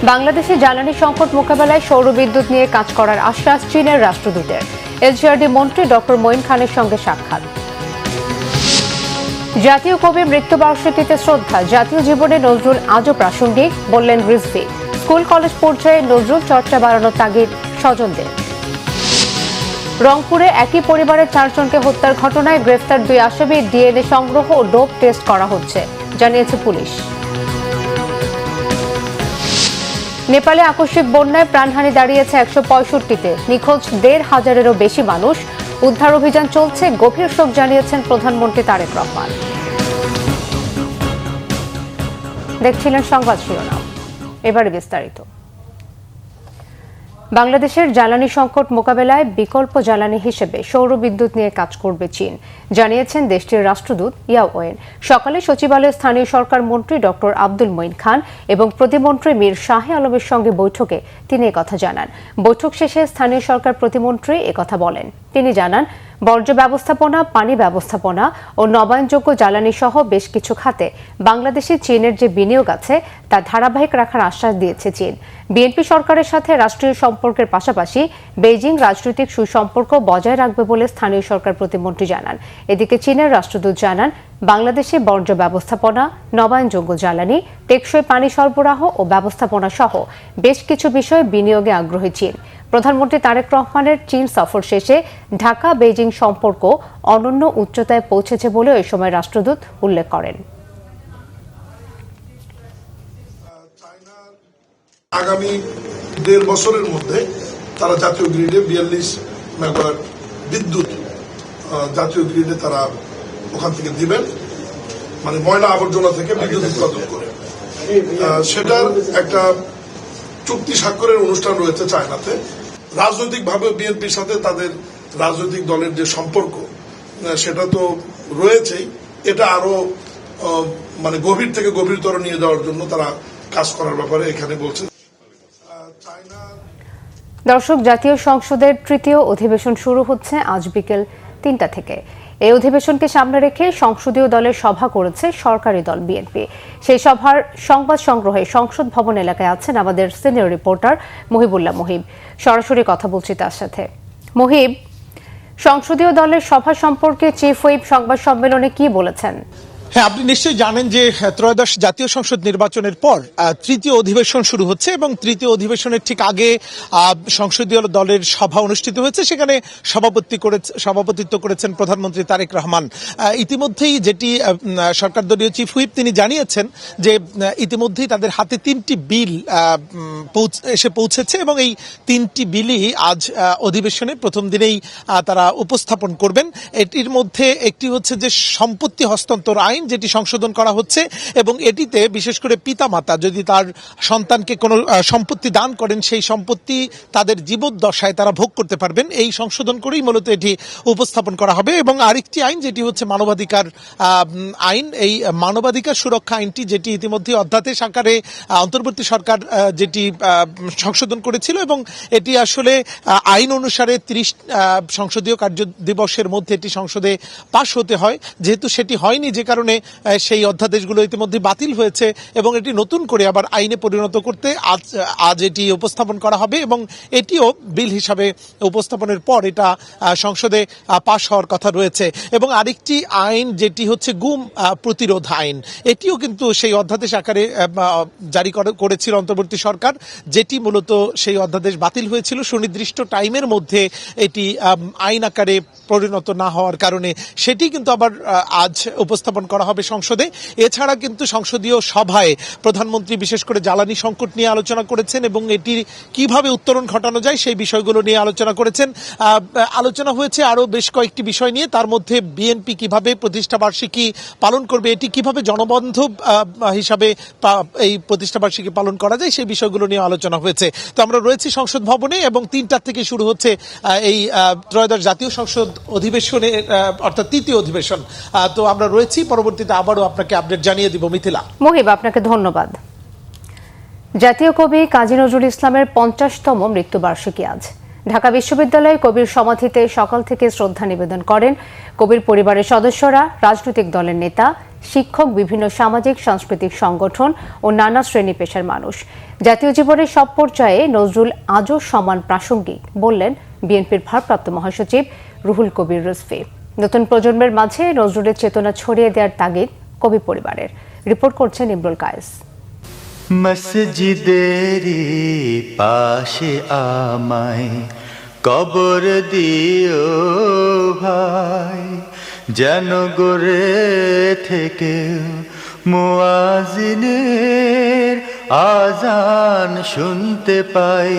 বাংলাদেশে জ্বালানি সংকট মোকাবেলায় সৌর বিদ্যুৎ নিয়ে কাজ করার আশ্বাস চীনের রাষ্ট্রদূতের। এলজিআরডি মন্ত্রী ডক্টর মঈন খানের সঙ্গে সাক্ষাৎ। জাতীয় কবির মৃত্যুবার্ষিকীতে শ্রদ্ধা, জাতীয় জীবনে নজরুল আজও প্রাসঙ্গিক বললেন রিজভী। স্কুল কলেজ পর্যায়ে নজরুল চর্চা বাড়ানোর তাগিদ স্বজনদের। রংপুরে একই পরিবারের 4 জনকে হত্যার ঘটনায় গ্রেফতার 2 আসামির ডিএনএ সংগ্রহ ও ডোপ টেস্ট করা হচ্ছে, জানিয়েছে পুলিশ। নেপালে আকস্মিক বন্যায় প্রাণহানি দাঁড়িয়েছে 165-তে, নিখোঁজ 1,500-এরও বেশি মানুষ। উদ্ধার অভিযান চলছে, গভীর শোক জানিয়েছেন প্রধানমন্ত্রী তারেক রহমান। দেখছিলেন সংবাদ শিরোনাম, এবারে বিস্তারিত। বাংলাদেশের জ্বালানি সংকট মোকাবেলায় বিকল্প জ্বালানি হিসেবে সৌর বিদ্যুৎ নিয়ে কাজ করবে চীন, জানিয়েছেন দেশটির রাষ্ট্রদূত ইয়াও ওয়েন। সকালে সচিবালয়ে স্থানীয় সরকার মন্ত্রী ডক্টর আব্দুল মঈন খান এবং প্রতিমন্ত্রী মীর শাহে আলমের সঙ্গে বৈঠকে তিনি একথা জানান। বৈঠক শেষে স্থানীয় সরকার প্রতিমন্ত্রী একথা বলেন। তিনি জানান, বর্জ্য ব্যবস্থাপনা, পানি ব্যবস্থাপনা ও নবায়নযোগ্য জ্বালানি সহ বেশ কিছু খাতে বাংলাদেশে চীনের যে বিনিয়োগ আছে তা ধারাবাহিক রাখার আশ্বাস দিয়েছে চীন। বিএনপি সরকারের সাথে রাষ্ট্রীয় সম্পর্কের পাশাপাশি বেইজিং রাজনৈতিক সুসম্পর্ক বজায় রাখবে বলে স্থানীয় সরকার প্রতিমন্ত্রী জানান। এদিকে চীনের রাষ্ট্রদূত জানান, বাংলাদেশে বর্জ্য ব্যবস্থাপনা, নবায়নযোগ্য জ্বালানি, টেকসই পানি সরবরাহ ও ব্যবস্থাপনা সহ বেশ কিছু বিষয়ে বিনিয়োগে আগ্রহী চীন। প্রধানমন্ত্রী তারেক রহমানের চীন সফর শেষে ঢাকা বেইজিং সম্পর্ক অনন্য উচ্চতায় পৌঁছেছে বলে ওই সময় রাষ্ট্রদূত উল্লেখ করেন। আগামী 1.5 বছরের মধ্যে তারা জাতীয় গ্রিডে 42 মেগাওয়াট বিদ্যুৎ জাতীয় গ্রিডে তারা ওখান থেকে দিবেন, মানে ময়লা আবর্জনা থেকে বিদ্যুৎ উৎপাদন করে। সেটার একটা চুক্তি স্বাক্ষরের অনুষ্ঠান রয়েছে চায়নাতে। রাজনৈতিকভাবে বিএনপির সাথে তাদের রাজনৈতিক দলের যে সম্পর্ক সেটা তো রয়েছেই, এটা আরো মানে গভীর থেকে গভীরতর নিয়ে যাওয়ার জন্য তারা কাজ করার ব্যাপারে এখানে বলছে। দর্শক, জাতীয় সংসদের 3য় অধিবেশন শুরু হচ্ছে আজ বিকেল 3টা থেকে। এই অধিবেশনকে সামনে রেখে সংসদীয় দলের সভা করেছে সরকারি দল বিএনপি। সেই সভার সংবাদ সংগ্রহে সংসদ ভবন এলাকায় আছেন আমাদের সিনিয়র রিপোর্টার মহিবুল্লাহ মহিব। সরাসরি কথা বলছি তার সাথে। মহিব, সংসদীয় দলের সভা সম্পর্কে চিফ হুইপ সংবাদ সম্মেলনে কি বলেছেন? হ্যাঁ, আপনি নিশ্চয়ই জানেন যে ত্রয়োদশ জাতীয় সংসদ নির্বাচনের পর 3য় অধিবেশন শুরু হচ্ছে এবং 3য় অধিবেশনের ঠিক আগে সংসদীয় দলের সভা অনুষ্ঠিত হয়েছে। সেখানে সভাপতিত্ব করেছেন প্রধানমন্ত্রী তারেক রহমান। ইতিমধ্যেই যেটি সরকার দলীয় চিফ হুইপ তিনি জানিয়েছেন যে ইতিমধ্যেই তাদের হাতে 3টি বিল এসে পৌঁছেছে এবং এই 3টি বিলই আজ অধিবেশনে প্রথম দিনেই তারা উপস্থাপন করবেন। এটির মধ্যে একটি হচ্ছে যে সম্পত্তি হস্তান্তর আইন, যেটি সংশোধন করা হচ্ছে এবং এটিতে বিশেষ করে পিতামাতা যদি তার সন্তানকে কোনো সম্পত্তি দান করেন সেই সম্পত্তি তাদের জীবদ্দশায় তারা ভোগ করতে পারবেন, এই সংশোধন করেই মূলত এটি উপস্থাপন করা হবে। এবং আরেকটি আইন যেটি হচ্ছে মানবাধিকার আইন, এই মানবাধিকার সুরক্ষা আইনটি যেটি ইতিমধ্যে অধ্যাদেশ আকারে অন্তর্বর্তী সরকার যেটি সংশোধন করেছিল এবং এটি আসলে আইন অনুসারে 30 সংসদীয় কার্য দিবসের মধ্যে এটি সংসদে পাশ হতে হয়। যেহেতু সেটি হয়নি, যে কারণে সেই অধ্যাদেশগুলো ইতিমধ্যে বাতিল হয়েছে এবং এটি নতুন করে আবার আইনে পরিণত করতে আজ এটি উপস্থাপন করা হবে এবং এটিও বিল হিসাবে উপস্থাপনের পর এটা সংসদে পাশ হওয়ার কথা রয়েছে। এবং আরেকটি আইন যেটি হচ্ছে গুম প্রতিরোধ আইন, এটিও কিন্তু সেই অধ্যাদেশ আকারে জারি করেছিল অন্তর্বর্তী সরকার, যেটি মূলত সেই অধ্যাদেশ বাতিল হয়েছিল সুনির্দিষ্ট টাইমের মধ্যে এটি আইন আকারে পরিণত না হওয়ার কারণে। সেটি কিন্তু আবার আজ উপস্থাপন করা হবে সংসদে। এছাড়া কিন্তু সংসদীয় সভায় প্রধানমন্ত্রী বিশেষ করে জ্বালানি সংকট নিয়ে আলোচনা করেছেন এবং এটির কিভাবে উত্তরণ ঘটানো যায় সেই বিষয়গুলো নিয়ে আলোচনা করেছেন। আলোচনা হয়েছে আরো বেশ কয়েকটি বিষয় নিয়ে, তার মধ্যে বিএনপি কিভাবে প্রতিষ্ঠাবার্ষিকী পালন করবে, এটি কিভাবে জনবান্ধব হিসাবে এই প্রতিষ্ঠাবার্ষিকী পালন করা যায় সেই বিষয়গুলো নিয়ে আলোচনা হয়েছে। তো আমরা রয়েছি সংসদ ভবনে এবং 3টা থেকে শুরু হচ্ছে এই ত্রয়োদশ জাতীয় সংসদ অধিবেশনে, অর্থাৎ 3য় অধিবেশন। তো আমরা রয়েছি, পরবর্তীতে আবারও আপনাকে আপডেট জানিয়ে দিব। মিথিলা। মহিব, আপনাকে ধন্যবাদ। জাতীয় কবি কাজী নজরুল ইসলামের 50তম মৃত্যুবার্ষিকী আজ। ঢাকা বিশ্ববিদ্যালয়ে কবির সমাধিতে সকাল থেকে শ্রদ্ধা নিবেদন করেন কবির পরিবারের সদস্যরা, রাজনৈতিক দলের নেতা, শিক্ষক, বিভিন্ন সামাজিক সাংস্কৃতিক সংগঠন ও নানা শ্রেণী পেশার মানুষ। জাতীয় জীবনের সব পর্যায়ে নজরুল আজও সমান প্রাসঙ্গিক বললেন বিএনপির ভারপ্রাপ্ত মহাসচিব রুহুল কবির রিজভী। নতুন প্রজন্মের মাঝে নজরুলের চেতনা ছড়িয়ে দেওয়ার তাগিদ কবি পরিবারের। রিপোর্ট করছেন ইমরুল কায়েস। মসজিদেরি পাশে আমায় কবর দিও ভাই, যেন গড়ে থেকে মুয়াজ্জিনের আজান শুনতে পাই।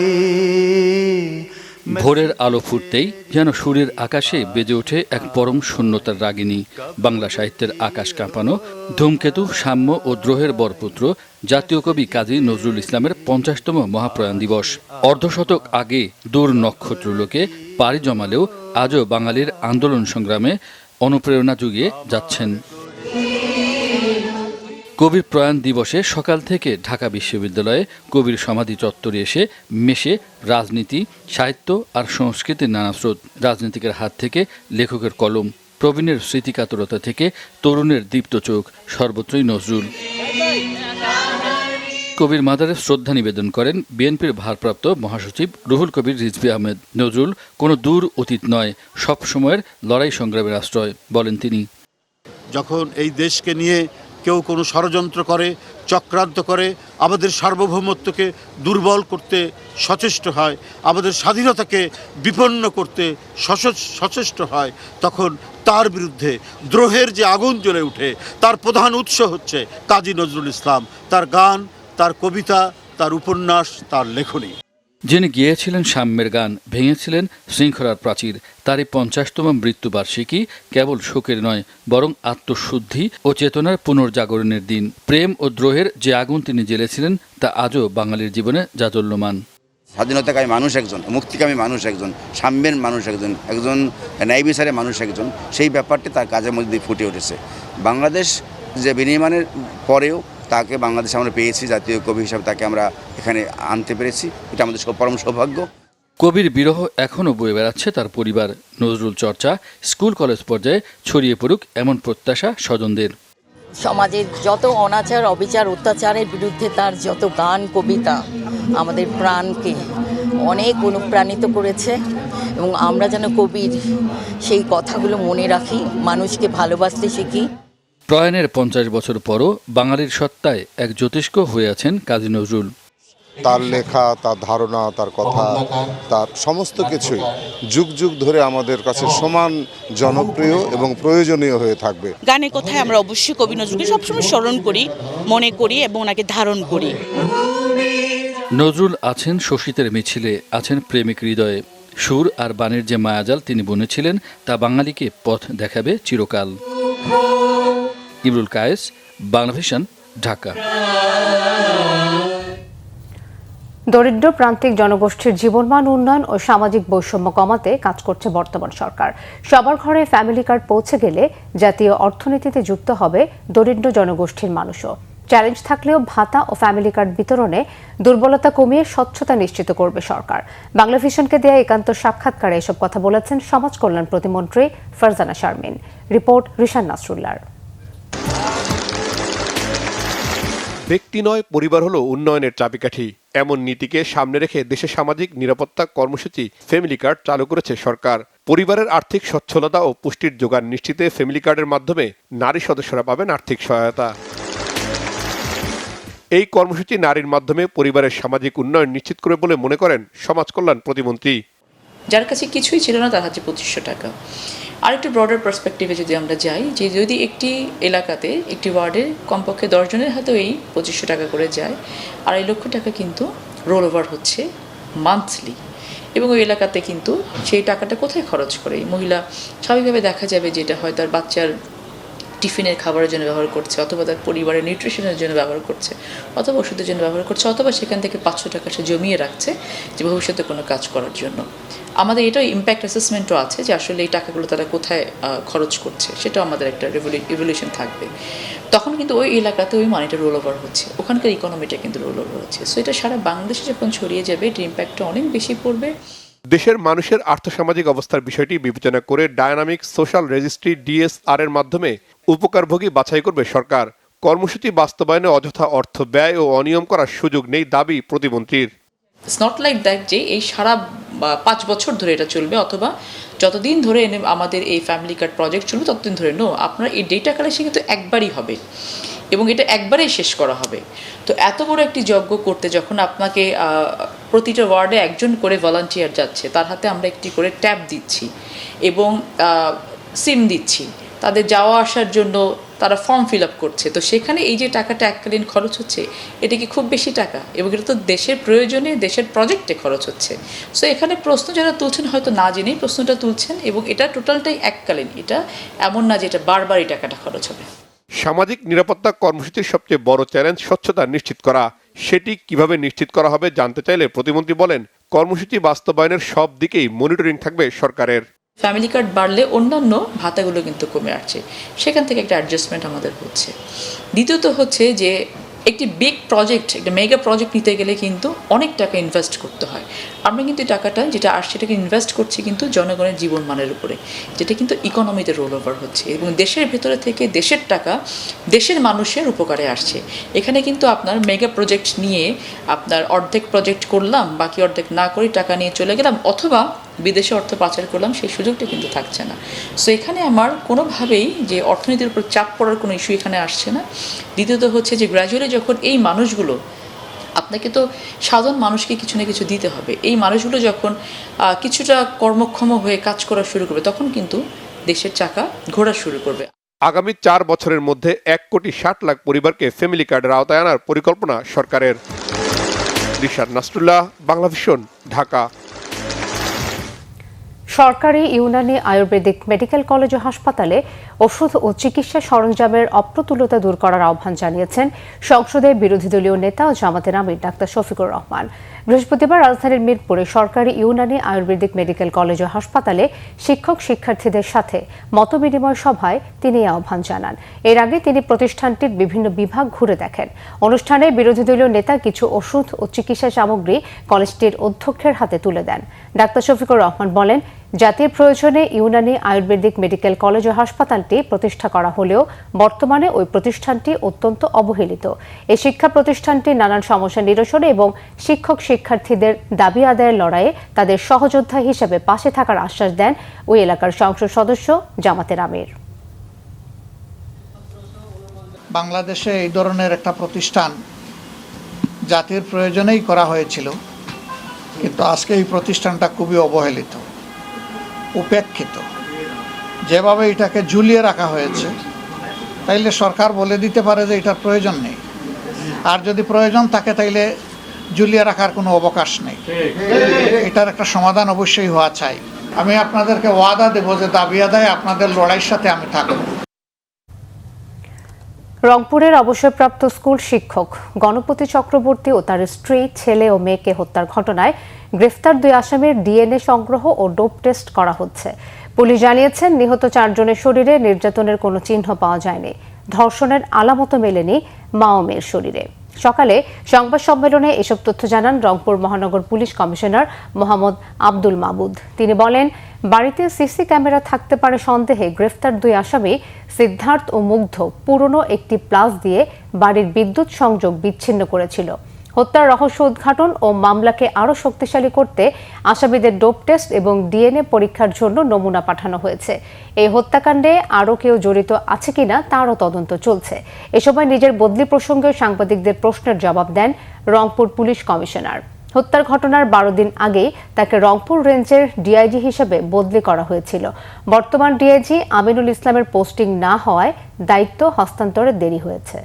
ভোরের আলো ফুটতেই যেন সুরের আকাশে বেজে ওঠে এক পরম শূন্যতার রাগিনী। বাংলা সাহিত্যের আকাশ কাঁপানো ধূমকেতু, সাম্য ও দ্রোহের বরপুত্র জাতীয় কবি কাজী নজরুল ইসলামের 50তম মহাপ্রয়াণ দিবস। অর্ধশতক আগে দূর নক্ষত্রলোকে পাড়ি জমালেও আজও বাঙালির আন্দোলন সংগ্রামে অনুপ্রেরণা জুগিয়ে যাচ্ছেন। কবির প্রয়াণ দিবসে সকাল থেকে ঢাকা বিশ্ববিদ্যালয়ে কবির সমাধি চত্বরে এসে মেশে রাজনীতি, সাহিত্য আর সংস্কৃতির নানা স্রোত। রাজনীতিকের হাত থেকে লেখকের কলম, প্রবীণের স্মৃতিকাতরতা থেকে তরুণের দীপ্ত চোখ, সর্বত্রই নজরুল। কবির মাদারে শ্রদ্ধা নিবেদন করেন বিএনপির ভারপ্রাপ্ত মহাসচিব রুহুল কবির রিজভী আহমেদ। নজরুল কোনো দূর অতীত নয়, সব সময়ের লড়াই সংগ্রামের আশ্রয়, বলেন তিনি। যখন এই দেশকে নিয়ে কেউ কোনো ষড়যন্ত্র করে, চক্রান্ত করে, আমাদের সার্বভৌমত্বকে দুর্বল করতে সচেষ্ট হয়, আমাদের স্বাধীনতাকে বিপন্ন করতে সচেষ্ট হয়, তখন তার বিরুদ্ধে দ্রোহের যে আগুন জ্বলে ওঠে, তার প্রধান উৎস হচ্ছে কাজী নজরুল ইসলাম, তার গান, তার কবিতা, তার উপন্যাস, তার লেখনী। যিনি গিয়েছিলেন সাম্যের গান, ভেঙেছিলেন শৃঙ্খলার প্রাচীর, তারই 50তম মৃত্যুবার্ষিকী কেবল শোকের নয়, বরং আত্মশুদ্ধি ও চেতনার পুনর্জাগরণের দিন। প্রেম ও দ্রোহের যে আগুন তিনি জ্বেলেছিলেন তা আজও বাঙালির জীবনে জাজ্বল্যমান। স্বাধীনতাকামী মানুষ একজন, মুক্তিকামী মানুষ একজন, সাম্যের মানুষ একজন, একজন ন্যায় বিচারের মানুষ একজন, সেই ব্যাপারটি তার কাজের মধ্যে দিয়ে ফুটে উঠেছে। বাংলাদেশ যে বিনির্মাণের পরেও তাকে বাংলাদেশে আমরা পেয়েছি, জাতীয় কবি হিসাবে তাকে আমরা এখানে আনতে পেরেছি, এটা আমাদের পরম সৌভাগ্য। কবির বিরহ এখনও বয়ে বেড়াচ্ছে তার পরিবার। নজরুল চর্চা স্কুল কলেজ পর্যায়ে ছড়িয়ে পড়ুক এমন প্রত্যাশা স্বজনদের। সমাজের যত অনাচার, অবিচার, অত্যাচারের বিরুদ্ধে তার যত গান, কবিতা আমাদের প্রাণকে অনেক অনুপ্রাণিত করেছে এবং আমরা যেন কবির সেই কথাগুলো মনে রাখি, মানুষকে ভালোবাসতে শিখি। প্রয়াণের 50 বছর পরও বাঙালির সত্তায় এক জ্যোতিষ্ক হয়ে আছেন কাজী নজরুল। তার লেখা, তার ধারণা, তার কথা, তার সমস্ত কিছুই যুগ যুগ ধরে আমাদের কাছে সমান জনপ্রিয় এবং প্রয়োজনীয় হয়ে থাকবে। গানের কথায় আমরা অবশ্যই কবি নজরুলকে সবসময় স্মরণ করি, মনে করি এবং ওনাকে ধারণ করি। নজরুল আছেন শোষিতের মিছিলে, আছেন প্রেমিক হৃদয়ে। সুর আর বাণীর যে মায়াজাল তিনি বুনেছিলেন তা বাঙালিকে পথ দেখাবে চিরকাল। ইমরুল কায়েস, বাংলা ভিশন, ঢাকা। দরিদ্র প্রান্তিক জনগোষ্ঠীর জীবনমান উন্নয়ন ও সামাজিক বৈষম্য কমাতে কাজ করছে বর্তমান সরকার। সবার ঘরে ফ্যামিলি কার্ড পৌঁছে গেলে জাতীয় অর্থনীতিতে যুক্ত হবে দরিদ্র জনগোষ্ঠীর মানুষও। চ্যালেঞ্জ থাকলেও ভাতা ও ফ্যামিলি কার্ড বিতরণে দুর্বলতা কমিয়ে স্বচ্ছতা নিশ্চিত করবে সরকার। বাংলা ভিশনকে দেয়া একান্ত সাক্ষাৎকারে এসব কথা বলেছেন সমাজ কল্যাণ প্রতিমন্ত্রী ফারজানা শারমিন। রিপোর্ট রিশান নাসরুল্লাহর। ব্যক্তি নয়, পরিবার হলো উন্নয়নের চাবিকাঠি, এমন নীতিকে সামনে রেখে দেশে সামাজিক নিরাপত্তা কর্মসূচি ফ্যামিলি কার্ড চালু করেছে সরকার। পরিবারের আর্থিক সচ্ছলতা ও পুষ্টির যোগান নিশ্চিতে ফ্যামিলি কার্ডের মাধ্যমে নারী সদস্যরা পাবেন আর্থিক সহায়তা। এই কর্মসূচি নারীর মাধ্যমে পরিবারের সামাজিক উন্নয়ন নিশ্চিত করে বলে মনে করেন সমাজ কল্যাণ প্রতিমন্ত্রী। যার কাছে কিছুই ছিল না তার হাতে 2500 টাকা। আরেকটু ব্রডার পার্সপেক্টিভে যদি আমরা যাই, যে যদি একটি এলাকাতে, একটি ওয়ার্ডের কমপক্ষে 10 জনের হাতেও এই 2500 টাকা করে যায়, 2.5 লক্ষ টাকা কিন্তু রোল ওভার হচ্ছে মান্থলি। এবং ওই এলাকাতে কিন্তু সেই টাকাটা কোথায় খরচ করে এই মহিলা, স্বাভাবিকভাবে দেখা যাবে যেটা হয় তার বাচ্চার টিফিনের খাবারের জন্য ব্যবহার করছে, অথবা তার পরিবারের নিউট্রিশনের জন্য ব্যবহার করছে, অথবা ওষুধের জন্য ব্যবহার করছে, অথবা সেখান থেকে 500 টাকা সে জমিয়ে রাখছে যে ভবিষ্যতে কোনো কাজ করার জন্য। আমাদের এটাও ইম্প্যাক্ট অ্যাসেসমেন্টও আছে যে আসলে এই টাকাগুলো তারা কোথায় খরচ করছে, সেটাও আমাদের একটা রিভলিউশন থাকবে। তখন কিন্তু ওই এলাকাতে ওই মানিটা রোল ওভার হচ্ছে, ওখানকার ইকোনমিটা কিন্তু রোল ওভার হচ্ছে। সো এটা সারা বাংলাদেশে যখন ছড়িয়ে যাবে এটার ইম্প্যাক্টটা অনেক বেশি পড়বে। দেশের মানুষের আর্থসামাজিক অবস্থার বিষয়টি বিবেচনা করে ডায়নামিক সোশ্যাল রেজিস্ট্রি DSR এর মাধ্যমে উপকারভোগী বাছাই করবে সরকার। কর্মসূচি বাস্তবায়নে অযথা অর্থ ব্যয় ও অনিয়ম করার সুযোগ নেই দাবি প্রতিমন্ত্রীর। ইটস নট লাইক দ্যাট যে এই সারা 5 বছর ধরে এটা চলবে অথবা যতদিন ধরে আমাদের এই ফ্যামিলি কার্ড প্রজেক্ট চলবে ততদিন ধরে। নো, আপনার এই ডেটা কালেকশন কিন্তু একবারই হবে এবং এটা একবারেই শেষ করা হবে। তো এত বড় একটি যজ্ঞ করতে যখন আপনাকে প্রতিটা ওয়ার্ডে একজন করে ভলান্টিয়ার যাচ্ছে, তার হাতে আমরা একটি করে ট্যাব দিচ্ছি এবং সিম দিচ্ছি, তাদের যাওয়া আসার জন্য তারা ফর্ম ফিল আপ করছে, তো সেখানে এই যে টাকাটা এককালীন খরচ হচ্ছে এটা কি খুব বেশি টাকা? এবং এটা তো দেশের প্রয়োজনে দেশের প্রজেক্টে খরচ হচ্ছে। সো এখানে প্রশ্ন যারা তুলছেন হয়তো না জেনেই প্রশ্নটা তুলছেন এবং এটা টোটালটাই এককালীন, এটা এমন না যে এটা বারবার এই টাকাটা খরচ হবে। সামাজিক নিরাপত্তা কর্মসূচির সবচেয়ে বড় চ্যালেঞ্জ স্বচ্ছতা নিশ্চিত করা। সেটি কিভাবে নিশ্চিত করা হবে জানতে চাইলে প্রতিমন্ত্রী বলেন, কর্মসূচি বাস্তবায়নের সব দিকেই মনিটরিং থাকবে সরকারের। ফ্যামিলি কার্ড বাড়লে অন্যান্য ভাতাগুলো কিন্তু কমে আসছে, সেখান থেকে একটা অ্যাডজাস্টমেন্ট আমাদের হচ্ছে। দ্বিতীয়ত হচ্ছে যে একটি বিগ প্রজেক্ট, একটা মেগা প্রজেক্ট নিতে গেলে কিন্তু অনেক টাকা ইনভেস্ট করতে হয়। আমরা কিন্তু টাকাটা যেটা আসছে সেটাকে ইনভেস্ট করছি কিন্তু জনগণের জীবনমানের উপরে, যেটা কিন্তু ইকোনমিতে রোল ওভার হচ্ছে এবং দেশের ভেতরে থেকে দেশের টাকা দেশের মানুষের উপকারে আসছে। এখানে কিন্তু আপনার মেগা প্রজেক্ট নিয়ে আপনার অর্ধেক প্রজেক্ট করলাম, বাকি অর্ধেক না করে টাকা নিয়ে চলে গেলাম অথবা বিদেশে অর্থ পাচার করলাম, সেই সুযোগটা কিন্তু থাকছে না। সো এখানে আমার কোনোভাবেই যে অর্থনীতির উপর চাপ পড়ার কোনো ইস্যু এখানে আসছে না। দ্বিতীয়ত হচ্ছে যে গ্র্যাজুয়ালি যখন এই মানুষগুলো, আপনাকে তো সাধারণ মানুষকে কিছু না কিছু দিতে হবে, এই মানুষগুলো যখন কিছুটা কর্মক্ষম হয়ে কাজ করা শুরু করবে তখন কিন্তু দেশের চাকা ঘোরা শুরু করবে। আগামী 4 বছরের মধ্যে 1,60,00,000 পরিবারকে ফ্যামিলি কার্ডের আওতায় আনার পরিকল্পনা সরকারের। রিশাদ নাসরুল্লাহ, বাংলা ভিশন, ঢাকা। সরকারি ইউনানি আয়ুর্বেদিক মেডিকেল কলেজ ও হাসপাতালে ওষুধ ও চিকিৎসা সরঞ্জামের অপ্রতুলতা দূর করার আহ্বান জানিয়েছেন সংসদের বিরোধী দলীয় নেতা ও জামাতের আমির ডাক্তার শফিকুর রহমান। বৃহস্পতিবার রাজধানীর মিরপুরে সরকারি ইউনানি আয়ুর্বেদিক মেডিকেল কলেজ ও হাসপাতালে শিক্ষক শিক্ষার্থীদের সাথে মতবিনিময় সভায় তিনি এই আহ্বান জানান। এর আগে তিনি প্রতিষ্ঠানটির বিভিন্ন বিভাগ ঘুরে দেখেন। অনুষ্ঠানে বিরোধী দলীয় নেতা কিছু ওষুধ ও চিকিৎসা সামগ্রী কলেজটির অধ্যক্ষের হাতে তুলে দেন। ডাক্তার শফিকুর রহমান বলেন, জাতির প্রয়োজনে ইউনানি আয়ুর্বেদিক মেডিকেল কলেজ ও হাসপাতালটি প্রতিষ্ঠা করা হলেও বর্তমানে ওই প্রতিষ্ঠানটি অত্যন্ত অবহেলিত। এই শিক্ষা প্রতিষ্ঠানটি নানান সমস্যা নিরসনে এবং শিক্ষক শিক্ষার্থীদের দাবি আদায়ের লড়াইয়ে তাদের সহযোদ্ধা হিসেবে পাশে থাকার আশ্বাস দেন ওই এলাকার সংসদ সদস্য জামাতের আমির। বাংলাদেশে এই ধরনের একটা প্রতিষ্ঠান জাতির প্রয়োজনেই করা হয়েছিল, কিন্তু আজকে এই প্রতিষ্ঠানটা খুবই অবহেলিত, উপেক্ষিত। যেভাবে এটাকে ঝুলিয়ে রাখা হয়েছে, তাইলে সরকার বলে দিতে পারে যে এটার প্রয়োজন নেই, আর যদি প্রয়োজন থাকে তাইলে ঝুলিয়ে রাখার কোনো অবকাশ নেই। এটার একটা সমাধান অবশ্যই হওয়া চাই। আমি আপনাদেরকে ওয়াদা দেব যে দাবি আদায় আপনাদের লড়াইয়ের সাথে আমি থাকব। রংপুরের অবসরপ্রাপ্ত স্কুল শিক্ষক গণপতি চক্রবর্তী ও তার স্ত্রী, ছেলে ও মেয়েকে হত্যার ঘটনায় গ্রেফতার 2 আসামির ডিএনএ সংগ্রহ ও ডোপ টেস্ট করা হচ্ছে। পুলিশ জানিয়েছেন, নিহত 4 জনের শরীরে নির্যাতনের কোনো চিহ্ন পাওয়া যায়নি। ধর্ষণের আলামতও মেলেনি মা ও মেয়ের শরীরে। সকালে সংবাদ সম্মেলনে এসব তথ্য জানান রংপুর মহানগর পুলিশ কমিশনার মোহাম্মদ আব্দুল মাবুদ। তিনি বলেন, বাড়িতে সিসি ক্যামেরা থাকতে পারে সন্দেহে গ্রেফতার 2 আসামি সিদ্ধার্থ ও মুগ্ধ পুরনো একটি প্লাস দিয়ে বাড়ির বিদ্যুৎ সংযোগ বিচ্ছিন্ন করেছিল। হত্যার রহস্য উদ্ঘাটন ও মামলাকে আরও শক্তিশালী করতে আসামিদের ডোপ টেস্ট এবং ডিএনএ পরীক্ষার জন্য নমুনা পাঠানো হয়েছে। এই হত্যাকাণ্ডে আরও কেউ জড়িত আছে কিনা তারও তদন্ত চলছে। এ সময় নিজের বদলি প্রসঙ্গে সাংবাদিকদের প্রশ্নের জবাব দেন রংপুর পুলিশ কমিশনার। হত্যার ঘটনার 12 দিন আগেই তাকে রংপুর রেঞ্জের ডিআইজি হিসেবে বদলি করা হয়েছিল। বর্তমান ডিআইজি আমিনুল ইসলামের পোস্টিং না হওয়ায় দায়িত্ব হস্তান্তরে দেরি হয়েছে।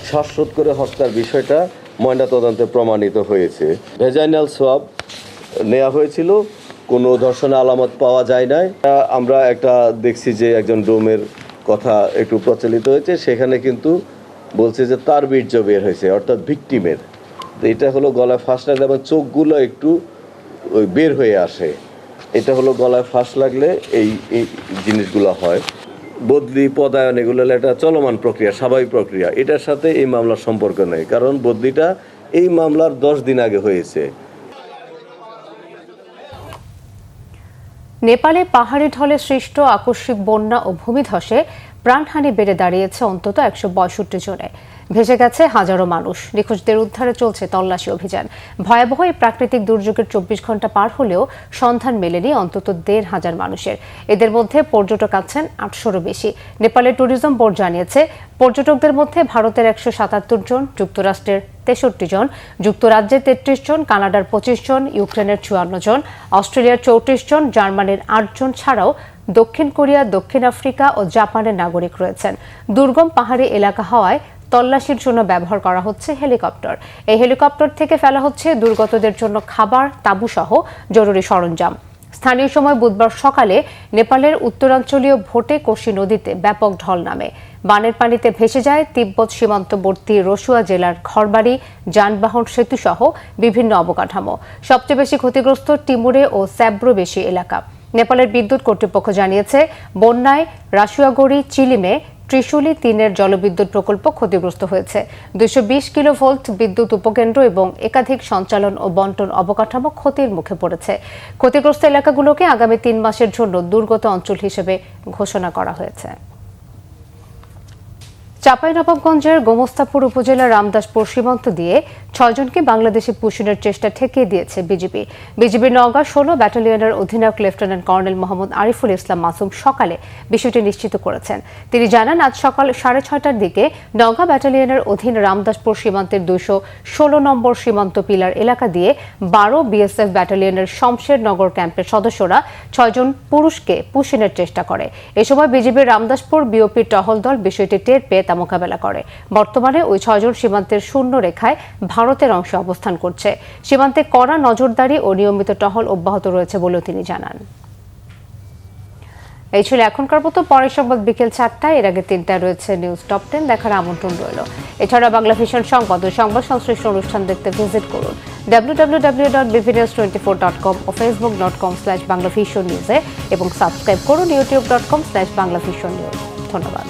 শ্বাসরোধ করে হত্যার বিষয়টা ময়নাতদন্তে প্রমাণিত হয়েছে। ভেজাইনাল সোয়াব নেওয়া হয়েছিল, কোনো ধর্ষণের আলামত পাওয়া যায় নাই। আমরা একটা দেখছি যে একজন ডোমের কথা একটু প্রচলিত হয়েছে, সেখানে কিন্তু বলছে যে তার বীর্য বের হয়েছে, অর্থাৎ ভিকটিমের। এটা হলো গলায় ফাঁস লাগলে এবং চোখগুলো একটু বের হয়ে আসে, এটা হলো গলায় ফাঁস লাগলে এই জিনিসগুলো হয়। বদলি, পদায়ন, এগুলো একটা চলমান প্রক্রিয়া, স্বাভাবিক প্রক্রিয়া। এটার সাথে এই মামলার সম্পর্ক নেই, কারণ বদলিটা এই মামলার 10 দিন আগে হয়েছে। নেপালে পাহাড়ি ঢলে সৃষ্ট আকস্মিক বন্যা ও ভূমিধসে প্রাণহানি বেড়ে দাঁড়িয়েছে অন্তত 162 জনে। ভেসে গেছে হাজারো মানুষ। নিখোঁজদের উদ্ধারে চলছে তল্লাশি অভিযান। ভয়াবহ এই প্রাকৃতিক দুর্যোগের 24 ঘন্টা পার হলেও সন্ধান মেলেনি অন্তত 1,500 মানুষের। এদের মধ্যে পর্যটক আছেন 800-রও বেশি। নেপালের ট্যুরিজম বোর্ড জানিয়েছে, পর্যটকদের মধ্যে ভারতের 177 জন, যুক্তরাষ্ট্রের 63 জন, যুক্তরাজ্যের 33 জন, কানাডার 25 জন, ইউক্রেনের 54 জন, অস্ট্রেলিয়ার 34 জন, জার্মানির 8 জন ছাড়াও দক্ষিণ কোরিয়া, দক্ষিণ আফ্রিকা ও জাপানের নাগরিক রয়েছেন। দুর্গম পাহাড়ি এলাকা হওয়ায় তল্লাশির জন্য ব্যবহার করা হচ্ছে হেলিকপ্টার। এই হেলিকপ্টার থেকে ফেলা হচ্ছে দুর্গতদের জন্য খাবার, তাঁবু সহ জরুরি সরঞ্জাম। স্থানীয় সময় বুধবার সকালে নেপালের উত্তরাঞ্চলীয় ভোটে কোশি নদীতে ব্যাপক ঢল নামে। বানের পানিতে ভেসে যায় তিব্বত সীমান্তবর্তী রসুয়া জেলার ঘরবাড়ি, যানবাহন, সেতু সহ বিভিন্ন অবকাঠামো। সবচেয়ে বেশি ক্ষতিগ্রস্ত টিমুরে ও স্যাব্রোবেশি এলাকা। নেপালের বিদ্যুৎ কর্তৃপক্ষ জানিয়েছে, বন্যায় রাসুয়াগড়ি, চিলিমে, ত্রিশুলি 3-এর জলবিদ্যুৎ প্রকল্প ক্ষতিগ্রস্ত হয়েছে। 220 কিলোভোল্ট বিদ্যুৎ উপকেন্দ্র এবং একাধিক সঞ্চালন ও বন্টন অবকাঠামো ক্ষতির মুখে পড়েছে। ক্ষতিগ্রস্ত এলাকাগুলোকে আগামী 3 মাসের জন্য দুর্গত অঞ্চল হিসেবে ঘোষণা করা হয়েছে। চাঁপাইনবাবগঞ্জের গোমস্তাপুর উপজেলার রামদাসপুর সীমান্ত দিয়ে 6 জনকে বাংলাদেশে পুষিনের চেষ্টা ঠেকিয়ে দিয়েছে বিজিবি। বিজিবির নওগাঁ 16 ব্যাটালিয়নের অধিনায়ক লেফটেন্যান্ট কর্নেল মোহাম্মদ আরিফুল ইসলাম মাসুম সকালে বিষয়টি নিশ্চিত করেছেন। তিনি জানান, আজ সকাল 6:30টার দিকে নওগাঁ ব্যাটালিয়নের অধীন রামদাসপুর সীমান্তের 216 নম্বর সীমান্ত পিলার এলাকা দিয়ে 12 বিএসএফ ব্যাটালিয়নের শমশের নগর ক্যাম্পের সদস্যরা 6 জন পুরুষকে পুষিনের চেষ্টা করে। এ সময় বিজিবির রামদাসপুর বিওপির টহল দল বিষয়টি টের পেয়ে তা মোকাবেলা করে। বর্তমানে ওই 6 জন সীমান্তের শূন্য রেখায় ভারতের অংশে অবস্থান করছে। সীমান্তে কড়া নজরদারি ও নিয়মিত টহল অব্যাহত রয়েছে বলেও তিনি জানান। এই ছিল এখনকার মতো। পরের সংবাদ বিকেল 4টায়। এর আগে 3টায় রয়েছে নিউজ টপ 10 দেখার আমন্ত্রণ রইল। এছাড়া বাংলা ভিশন সংবাদ ও সংবাদ সংশ্লিষ্ট অনুষ্ঠান দেখতে ভিজিট করুন www.bvnews24.com ও facebook.com/banglavisionnews এবং সাবস্ক্রাইব করুন youtube.com/banglavisionnews। ধন্যবাদ।